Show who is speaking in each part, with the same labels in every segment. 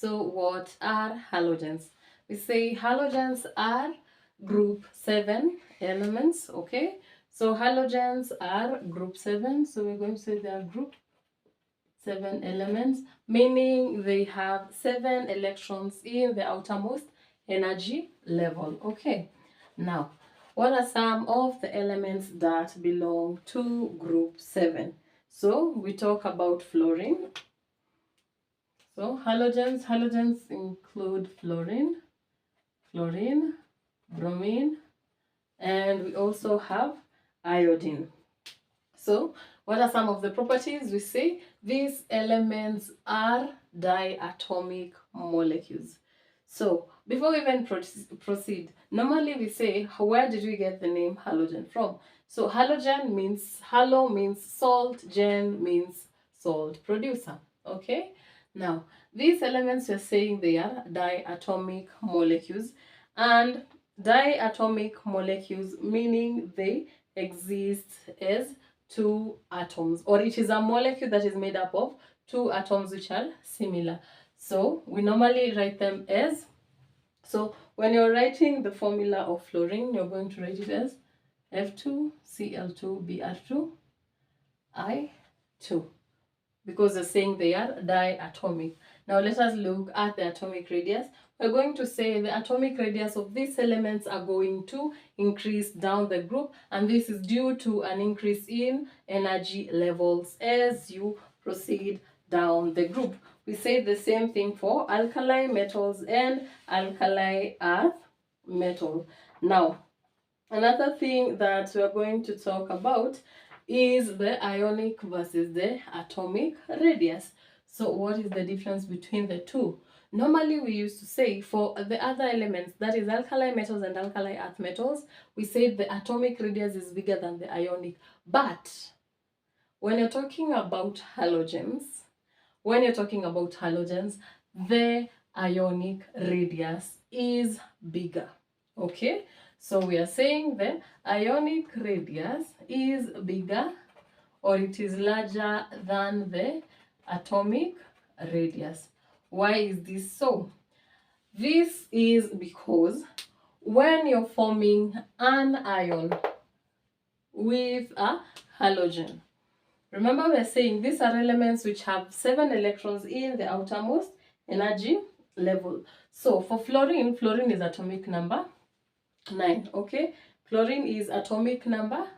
Speaker 1: So what are halogens? We say halogens are group 7 elements, okay? So halogens are group 7, so we're going to say they are group 7 elements, meaning they have 7 electrons in the outermost energy level, okay? Now, what are some of the elements that belong to group 7? So we talk about fluorine. So halogens include fluorine, chlorine, bromine, and we also have iodine. So what are some of the properties? We say these elements are diatomic molecules. So before we even proceed, normally we say, where did we get the name halogen from? So halogen means, halo means salt, gen means salt producer, okay? Now, these elements we're saying they are diatomic molecules, and diatomic molecules meaning they exist as two atoms, or it is a molecule that is made up of two atoms which are similar. So we normally write them as, so when you're writing the formula of fluorine, you're going to write it as F2Cl2Br2I2, because they're saying they are diatomic. Now let us look at the atomic radius. We're going to say the atomic radius of these elements are going to increase down the group, and this is due to an increase in energy levels as you proceed down the group. We say the same thing for alkali metals and alkali earth metal. Now, another thing that we're going to talk about is the ionic versus the atomic radius. So what is the difference between the two? Normally we used to say for the other elements, that is alkali metals and alkali earth metals, we said the atomic radius is bigger than the ionic. But when you're talking about halogens, the ionic radius is bigger, okay? So we are saying the ionic radius is bigger, or it is larger than the atomic radius. Why is this so? This is because when you're forming an ion with a halogen, remember we're saying these are elements which have 7 electrons in the outermost energy level. So for fluorine is atomic number 9, okay? Chlorine is atomic number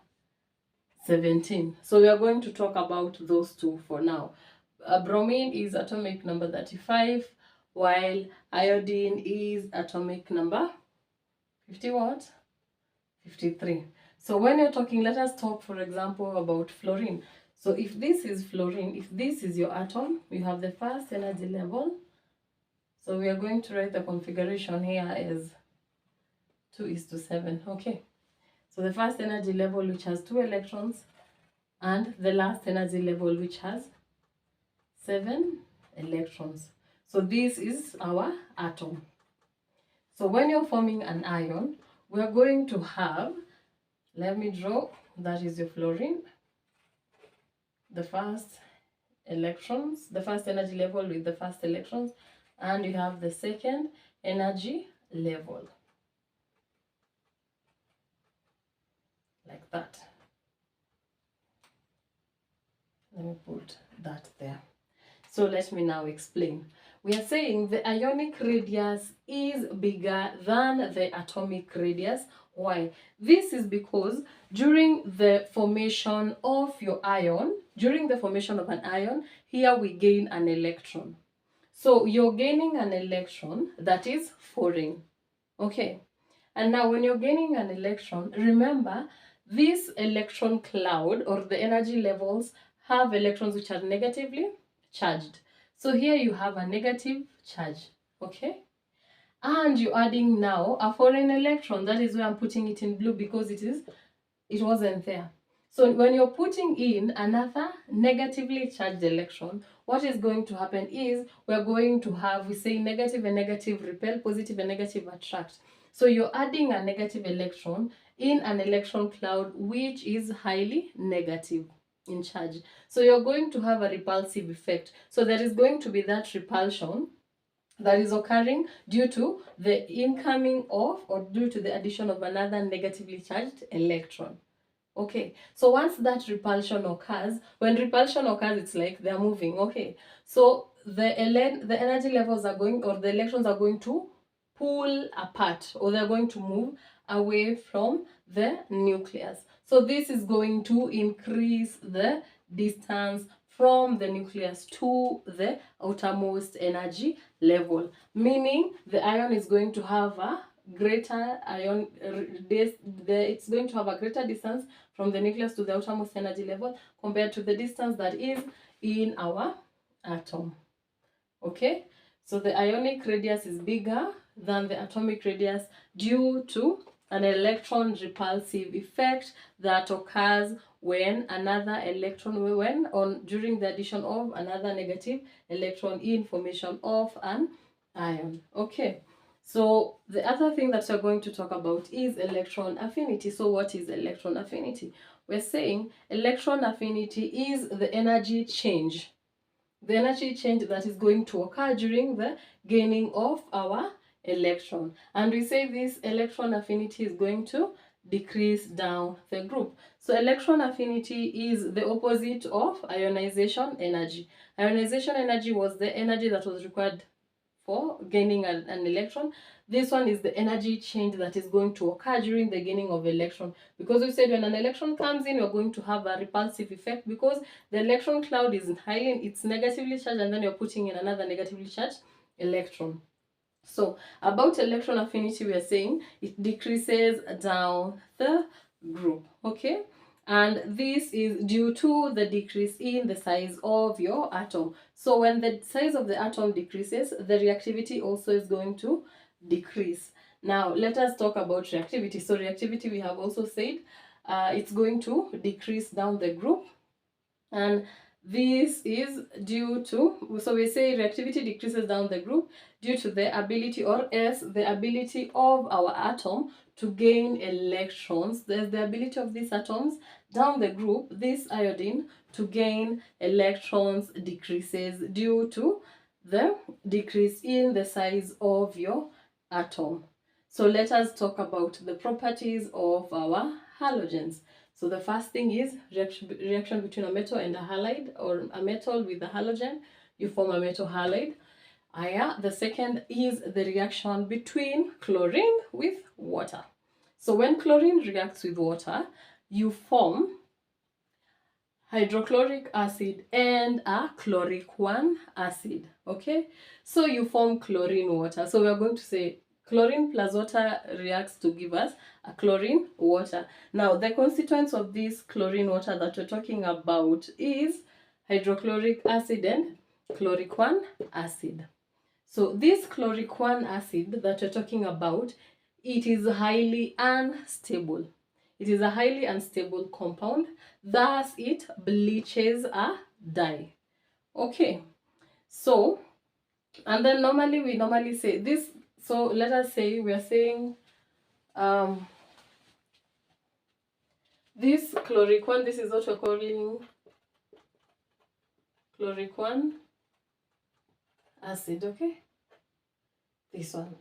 Speaker 1: 17. So we are going to talk about those two for now. Bromine is atomic number 35, while iodine is atomic number 50 what? 53. So when you're talking, let us talk, for example, about fluorine. So if this is fluorine, if this is your atom, you have the first energy level. So we are going to write the configuration here as 2:7, okay? So the first energy level which has 2 electrons, and the last energy level which has 7 electrons. So this is our atom. So when you're forming an ion, we are going to have, let me draw, that is your fluorine, the first electrons, the first energy level with the first electrons, and you have the second energy level, like that. Let me put that there. So let me now explain. We are saying the ionic radius is bigger than the atomic radius. Why? This is because during the formation of your ion, during the formation of an ion, here we gain an electron. So you're gaining an electron that is foreign. Okay. And now when you're gaining an electron, remember this electron cloud, or the energy levels, have electrons which are negatively charged. So here you have a negative charge, okay? And you're adding now a foreign electron. That is why I'm putting it in blue, because it wasn't there. So when you're putting in another negatively charged electron, what is going to happen is we're going to have, we say negative and negative repel, positive and negative attract. So you're adding a negative electron in an electron cloud which is highly negative in charge. So you're going to have a repulsive effect. So there is going to be that repulsion that is occurring due to the incoming of, or due to the addition of another negatively charged electron. Okay, so once that repulsion occurs, when repulsion occurs, it's like they're moving. Okay, so the energy levels are going, or the electrons are going to pull apart, or they're going to move away from the nucleus. So this is going to increase the distance from the nucleus to the outermost energy level, meaning the ion is going to have a greater ion, it's going to have a greater distance from the nucleus to the outermost energy level compared to the distance that is in our atom. Okay, so the ionic radius is bigger than the atomic radius due to an electron repulsive effect that occurs when another electron, during the addition of another negative electron in formation of an ion. Okay, so the other thing that we're going to talk about is electron affinity. So what is electron affinity? We're saying electron affinity is the energy change that is going to occur during the gaining of our electron. And we say this electron affinity is going to decrease down the group. So electron affinity is the opposite of ionization energy. Ionization energy was the energy that was required for gaining an electron. This one is the energy change that is going to occur during the gaining of electron, because we said when an electron comes in, you're going to have a repulsive effect because the electron cloud is it's negatively charged, and then you're putting in another negatively charged electron. So about electron affinity, we are saying it decreases down the group. Okay, and this is due to the decrease in the size of your atom. So when the size of the atom decreases, the reactivity also is going to decrease. Now let us talk about reactivity. So reactivity, we have also said it's going to decrease down the group, and this is due to, so we say reactivity decreases down the group due to the ability, or as the ability of our atom to gain electrons. There's the ability of these atoms down the group, this iodine, to gain electrons decreases due to the decrease in the size of your atom. So let us talk about the properties of our halogens. So the first thing is reaction between a metal and a halide, or a metal with a halogen, you form a metal halide. The second is the reaction between chlorine with water. So when chlorine reacts with water, you form hydrochloric acid and a chloric 1 acid. Okay, so you form chlorine water. So we are going to say chlorine plus water reacts to give us a chlorine water. Now the constituents of this chlorine water that we're talking about is hydrochloric acid and chloric 1 acid. So this chloric 1 acid that we're talking about, it is highly unstable. It is a highly unstable compound, thus it bleaches a dye. Okay, so, and then we normally say this, so let us say we are saying this chloric 1, this is what we're calling chloric 1 acid, okay? This one.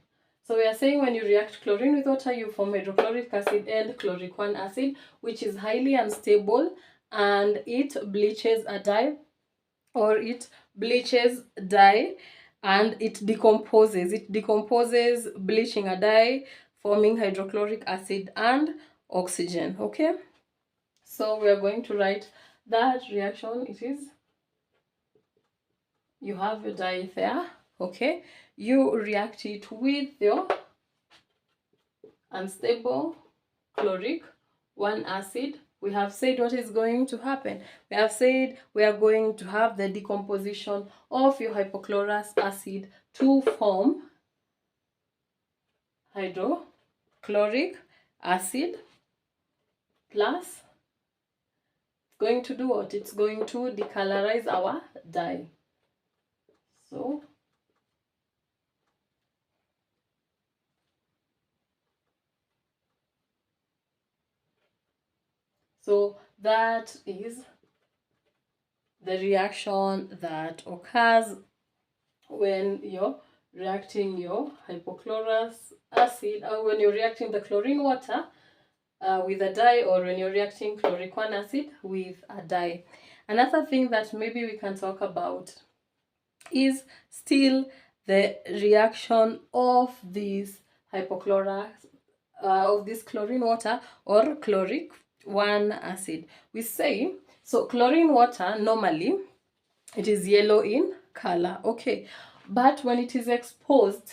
Speaker 1: So we are saying when you react chlorine with water, you form hydrochloric acid and chloric 1 acid, which is highly unstable, and it bleaches a dye, or it bleaches dye, and it decomposes. It decomposes, bleaching a dye, forming hydrochloric acid and oxygen. Okay, so we are going to write that reaction. It is, you have your dye there. Okay, you react it with your unstable chloric 1 acid. We have said what is going to happen. We have said we are going to have the decomposition of your hypochlorous acid to form hydrochloric acid, plus it's going to do what? It's going to decolorize our dye. So that is the reaction that occurs when your reacting your hypochlorous acid, or when you're reacting the chlorine water with a dye, or when you're reacting chloric 1 acid with a dye. Another thing that maybe we can talk about is still the reaction of this hypochlorous of this chlorine water or chloric 1 acid. We say, so chlorine water normally it is yellow in color, okay, but when it is exposed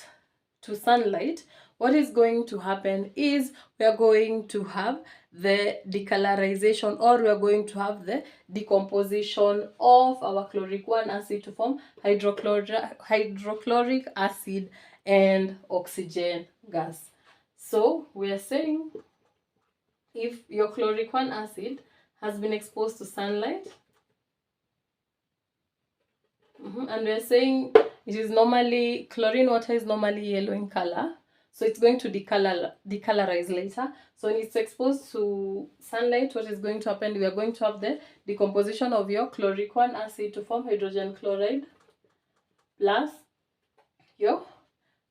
Speaker 1: to sunlight, what is going to happen is we are going to have the decolorization, or we are going to have the decomposition of our chloric 1 acid to form hydrochloric acid and oxygen gas. So we are saying if your chloric 1 acid has been exposed to sunlight, and we're saying it is normally, chlorine water is normally yellow in color, so it's going to decolorize later. So when it's exposed to sunlight, what is going to happen? We are going to have the decomposition of your chloric 1 acid to form hydrogen chloride plus your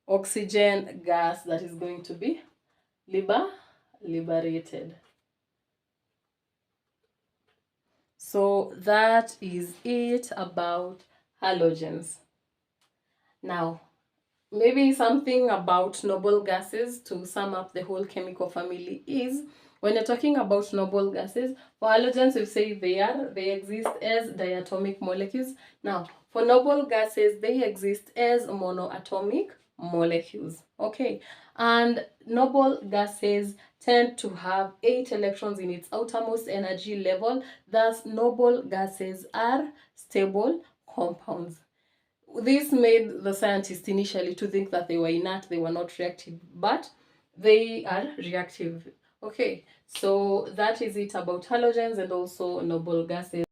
Speaker 1: oxygen gas that is going to be liberated. So that is it about halogens. Now, maybe something about noble gases to sum up the whole chemical family is, when you're talking about noble gases, for halogens we say they exist as diatomic molecules. Now, for noble gases, they exist as monoatomic molecules, okay, and noble gases tend to have 8 electrons in its outermost energy level. Thus noble gases are stable compounds. This made the scientists initially to think that they were inert, they were not reactive, but they are reactive. Okay, so that is it about halogens and also noble gases.